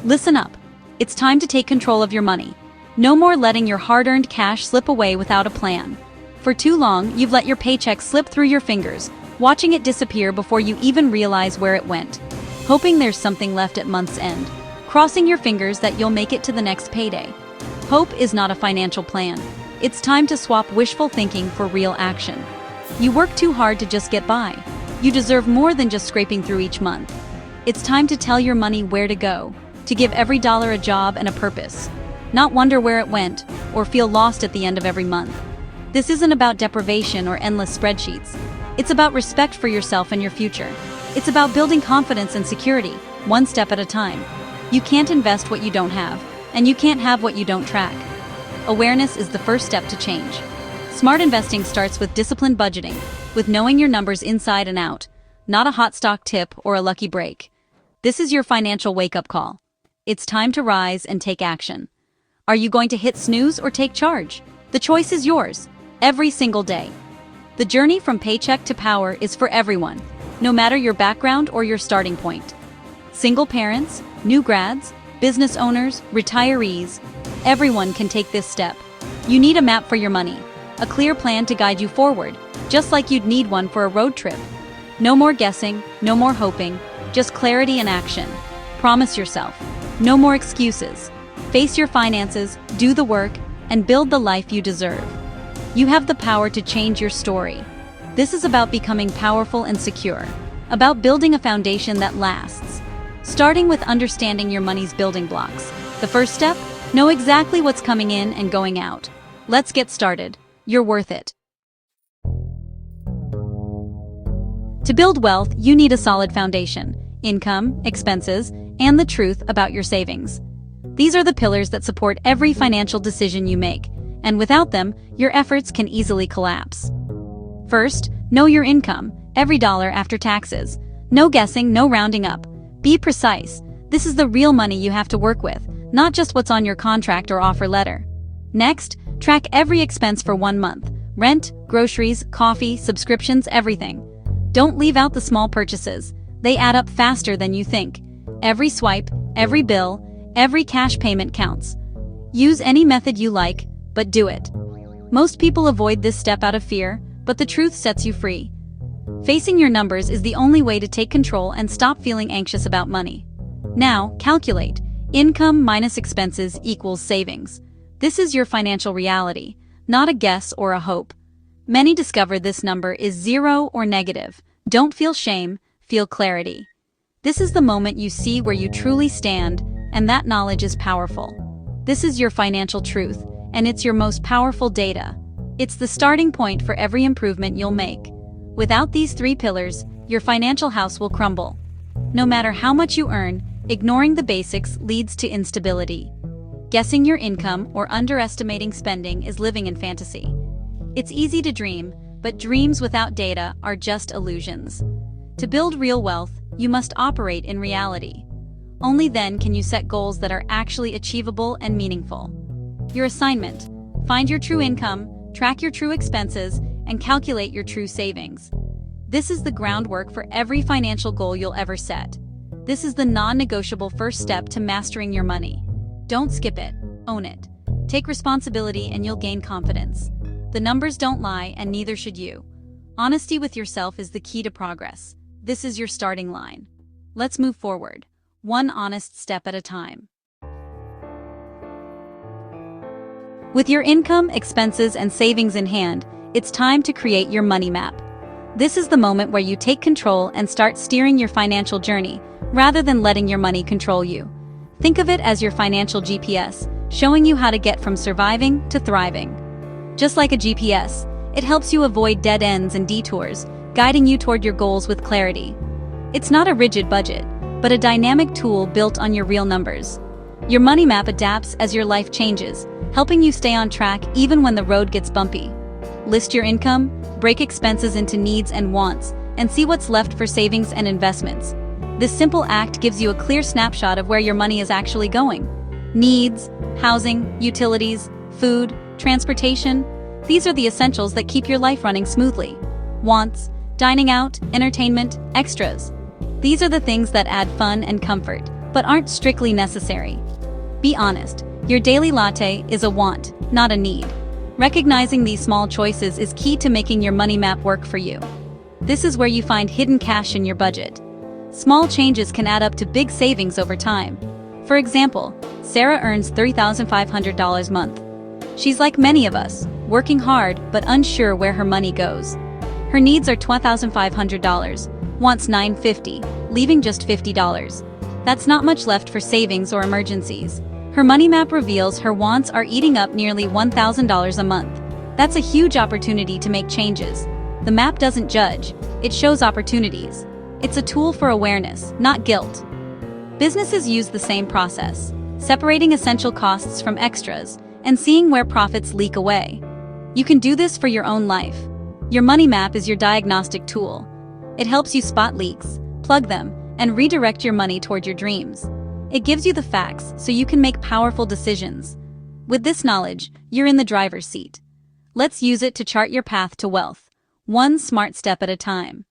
Listen up. It's time to take control of your money. No more letting your hard-earned cash slip away without a plan. For too long, you've let your paycheck slip through your fingers, watching it disappear before you even realize where it went. Hoping there's something left at month's end. Crossing your fingers that you'll make it to the next payday. Hope is not a financial plan. It's time to swap wishful thinking for real action. You work too hard to just get by. You deserve more than just scraping through each month. It's time to tell your money where to go, to give every dollar a job and a purpose. Not wonder where it went, or feel lost at the end of every month. This isn't about deprivation or endless spreadsheets. It's about respect for yourself and your future. It's about building confidence and security, one step at a time. You can't invest what you don't have, and you can't have what you don't track. Awareness is the first step to change. Smart investing starts with disciplined budgeting, with knowing your numbers inside and out, not a hot stock tip or a lucky break. This is your financial wake-up call. It's time to rise and take action. Are you going to hit snooze or take charge? The choice is yours, every single day. The journey from paycheck to power is for everyone, no matter your background or your starting point. Single parents, new grads, business owners, retirees, everyone can take this step. You need a map for your money, a clear plan to guide you forward, just like you'd need one for a road trip. No more guessing, no more hoping, just clarity and action. Promise yourself, no more excuses. Face your finances, do the work, and build the life you deserve. You have the power to change your story. This is about becoming powerful and secure, about building a foundation that lasts. Starting with understanding your money's building blocks. The first step? Know exactly what's coming in and going out. Let's get started. You're worth it. To build wealth, you need a solid foundation: income, expenses, and the truth about your savings. These are the pillars that support every financial decision you make, and without them, your efforts can easily collapse. First, know your income, every dollar after taxes. No guessing, no rounding up. Be precise. This is the real money you have to work with, not just what's on your contract or offer letter. Next, track every expense for 1 month. Rent, groceries, coffee, subscriptions, everything. Don't leave out the small purchases. They add up faster than you think. Every swipe, every bill, every cash payment counts. Use any method you like, but do it. Most people avoid this step out of fear, but the truth sets you free. Facing your numbers is the only way to take control and stop feeling anxious about money. Now, calculate. Income minus expenses equals savings. This is your financial reality, not a guess or a hope. Many discover this number is 0 or negative. Don't feel shame, feel clarity. This is the moment you see where you truly stand, and that knowledge is powerful. This is your financial truth, and it's your most powerful data. It's the starting point for every improvement you'll make. Without these 3 pillars, your financial house will crumble. No matter how much you earn, ignoring the basics leads to instability. Guessing your income or underestimating spending is living in fantasy. It's easy to dream, but dreams without data are just illusions. To build real wealth, you must operate in reality. Only then can you set goals that are actually achievable and meaningful. Your assignment: find your true income, track your true expenses, and calculate your true savings. This is the groundwork for every financial goal you'll ever set. This is the non-negotiable first step to mastering your money. Don't skip it, own it. Take responsibility and you'll gain confidence. The numbers don't lie, and neither should you. Honesty with yourself is the key to progress. This is your starting line. Let's move forward, one honest step at a time. With your income, expenses, and savings in hand, it's time to create your money map. This is the moment where you take control and start steering your financial journey, rather than letting your money control you. Think of it as your financial GPS, showing you how to get from surviving to thriving. Just like a GPS, it helps you avoid dead ends and detours, guiding you toward your goals with clarity. It's not a rigid budget, but a dynamic tool built on your real numbers. Your money map adapts as your life changes, helping you stay on track even when the road gets bumpy. List your income, break expenses into needs and wants, and see what's left for savings and investments. This simple act gives you a clear snapshot of where your money is actually going. Needs, housing, utilities, food, transportation. These are the essentials that keep your life running smoothly. Wants, dining out, entertainment, extras. These are the things that add fun and comfort. but aren't strictly necessary. Be honest, your daily latte is a want, not a need. Recognizing these small choices is key to making your money map work for you. This is where you find hidden cash in your budget. Small changes can add up to big savings over time. For example, Sarah earns $3,500 a month. She's like many of us, working hard but unsure where her money goes. Her needs are $12,500, wants $950, leaving just $50. That's not much left for savings or emergencies. Her money map reveals her wants are eating up nearly $1,000 a month. That's a huge opportunity to make changes. The map doesn't judge, it shows opportunities. It's a tool for awareness, not guilt. Businesses use the same process, separating essential costs from extras and seeing where profits leak away. You can do this for your own life. Your money map is your diagnostic tool. It helps you spot leaks, plug them, and redirect your money toward your dreams. It gives you the facts so you can make powerful decisions. With this knowledge, you're in the driver's seat. Let's use it to chart your path to wealth, one smart step at a time.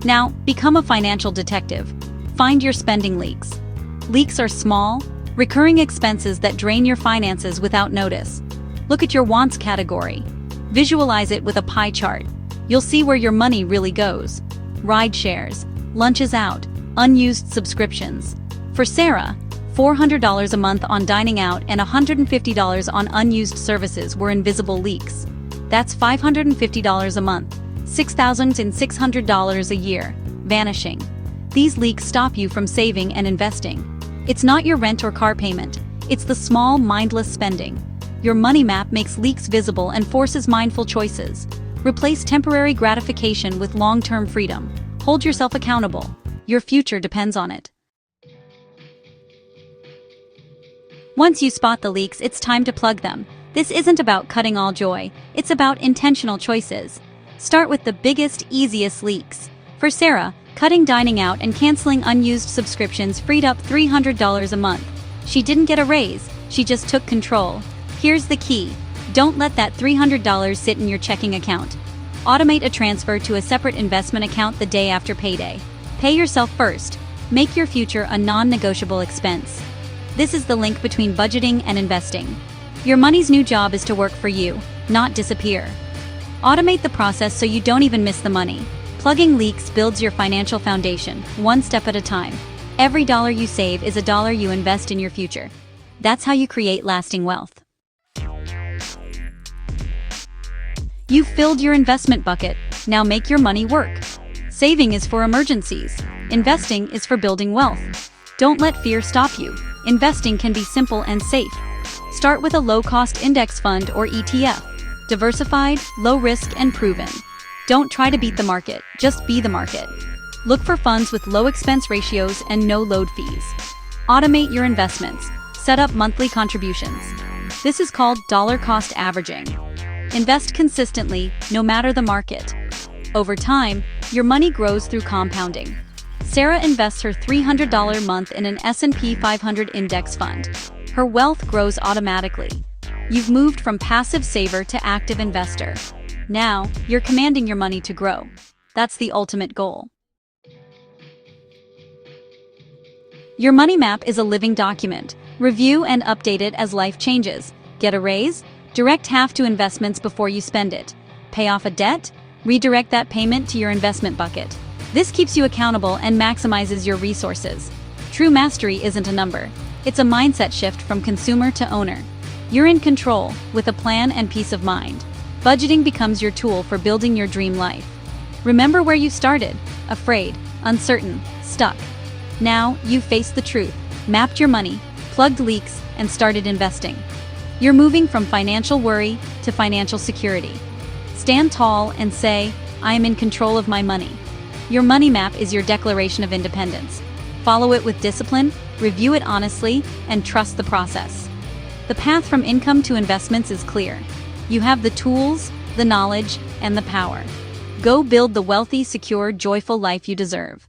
Now, become a financial detective. Find your spending leaks. Leaks are small, recurring expenses that drain your finances without notice. Look at your wants category. Visualize it with a pie chart. You'll see where your money really goes. Ride shares, lunches out, unused subscriptions. For Sarah, $400 a month on dining out and $150 on unused services were invisible leaks. That's $550 a month, $6,600 a year, vanishing. These leaks stop you from saving and investing. It's not your rent or car payment, it's the small, mindless spending. Your money map makes leaks visible and forces mindful choices. Replace temporary gratification with long-term freedom. Hold yourself accountable. Your future depends on it. Once you spot the leaks, it's time to plug them. This isn't about cutting all joy, it's about intentional choices. Start with the biggest, easiest leaks. For Sarah, cutting dining out and canceling unused subscriptions freed up $300 a month. She didn't get a raise, she just took control. Here's the key. Don't let that $300 sit in your checking account. Automate a transfer to a separate investment account the day after payday. Pay yourself first. Make your future a non-negotiable expense. This is the link between budgeting and investing. Your money's new job is to work for you, not disappear. Automate the process so you don't even miss the money. Plugging leaks builds your financial foundation, one step at a time. Every dollar you save is a dollar you invest in your future. That's how you create lasting wealth. You've filled your investment bucket, now make your money work. Saving is for emergencies. Investing is for building wealth. Don't let fear stop you. Investing can be simple and safe. Start with a low-cost index fund or ETF. Diversified, low-risk, and proven. Don't try to beat the market, just be the market. Look for funds with low expense ratios and no load fees. Automate your investments. Set up monthly contributions. This is called dollar cost averaging. Invest consistently, no matter the market. Over time, your money grows through compounding. Sarah invests her $300 a month in an S&P 500 index fund. Her wealth grows automatically. You've moved from passive saver to active investor. Now, you're commanding your money to grow. That's the ultimate goal. Your money map is a living document. Review and update it as life changes. Get a raise? Direct half to investments before you spend it. Pay off a debt? Redirect that payment to your investment bucket. This keeps you accountable and maximizes your resources. True mastery isn't a number. It's a mindset shift from consumer to owner. You're in control, with a plan and peace of mind. Budgeting becomes your tool for building your dream life. Remember where you started, afraid, uncertain, stuck. Now, you've faced the truth, mapped your money, plugged leaks, and started investing. You're moving from financial worry to financial security. Stand tall and say, I am in control of my money. Your money map is your declaration of independence. Follow it with discipline, review it honestly, and trust the process. The path from income to investments is clear. You have the tools, the knowledge, and the power. Go build the wealthy, secure, joyful life you deserve.